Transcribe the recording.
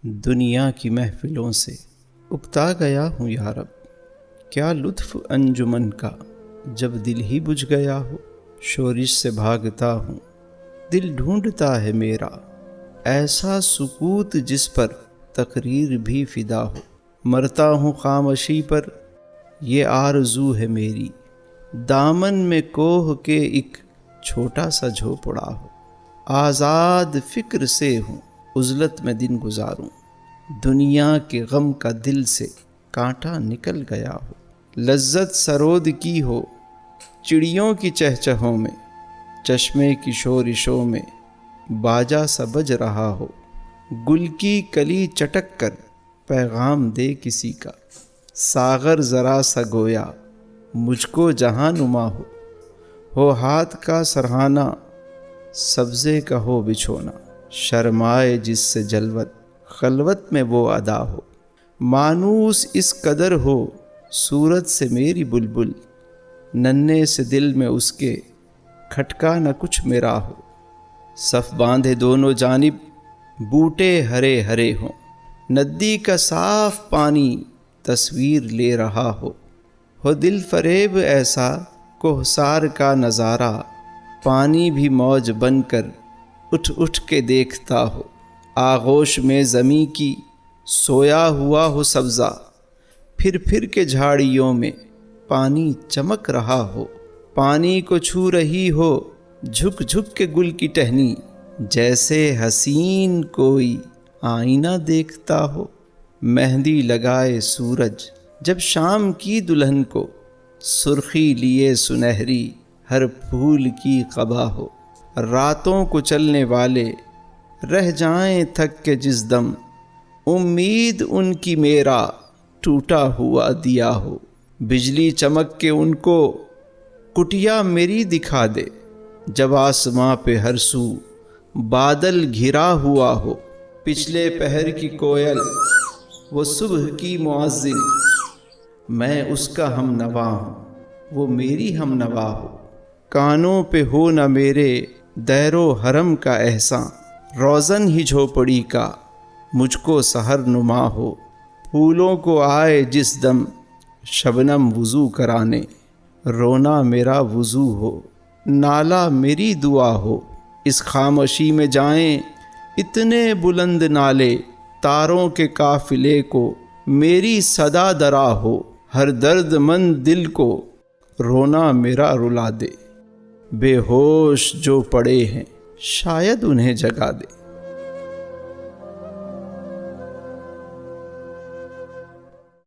دنیا کی محفلوں سے اکتا گیا ہوں یا رب، کیا لطف انجمن کا جب دل ہی بجھ گیا ہو۔ شورش سے بھاگتا ہوں، دل ڈھونڈتا ہے میرا، ایسا سکوت جس پر تقریر بھی فدا ہو۔ مرتا ہوں خاموشی پر، یہ آرزو ہے میری، دامن میں کوہ کے ایک چھوٹا سا جھونپڑا ہو۔ آزاد فکر سے ہوں، عزلت میں دن گزاروں، دنیا کے غم کا دل سے کانٹا نکل گیا ہو۔ لذت سرود کی ہو چڑیوں کی چہچہوں میں، چشمے کی شورشوں میں باجا سا بج رہا ہو۔ گل کی کلی چٹک کر پیغام دے کسی کا، ساغر ذرا سا گویا مجھ کو جہاں نما ہو ہاتھ کا سرہانہ، سبزے کا ہو بچھونا، شرمائے جس سے جلوت خلوت میں وہ ادا ہو۔ مانوس اس قدر ہو صورت سے میری بلبل، ننھے سے دل میں اس کے کھٹکا نہ کچھ میرا ہو۔ صف باندھے دونوں جانب بوٹے ہرے ہرے ہوں، ندی کا صاف پانی تصویر لے رہا ہو دل فریب ایسا کوہسار کا نظارہ، پانی بھی موج بن کر اٹھ اٹھ کے دیکھتا ہو۔ آغوش میں زمیں کی سویا ہوا ہو سبزہ، پھر کے جھاڑیوں میں پانی چمک رہا ہو۔ پانی کو چھو رہی ہو جھک جھک کے گل کی ٹہنی، جیسے حسین کوئی آئینہ دیکھتا ہو۔ مہندی لگائے سورج جب شام کی دلہن کو، سرخی لیے سنہری ہر پھول کی قبا ہو۔ راتوں کو چلنے والے رہ جائیں تھک کے جس دم، امید ان کی میرا ٹوٹا ہوا دیا ہو۔ بجلی چمک کے ان کو کٹیا میری دکھا دے، جب آسماں پہ ہر سو بادل گھرا ہوا ہو۔ پچھلے پہر کی کوئل وہ صبح کی مؤذن، میں اس کا ہم نوا ہوں وہ میری ہم نوا ہو۔ کانوں پہ ہو نہ میرے دیر و حرم کا احساں، روزن ہی جھوپڑی کا مجھ کو سحر نما ہو۔ پھولوں کو آئے جس دم شبنم وضو کرانے، رونا میرا وضو ہو نالہ میری دعا ہو۔ اس خاموشی میں جائیں اتنے بلند نالے، تاروں کے قافلے کو میری صدا درا ہو۔ ہر درد مند دل کو رونا میرا رلا دے، بے ہوش جو پڑے ہیں شاید انہیں جگا دے۔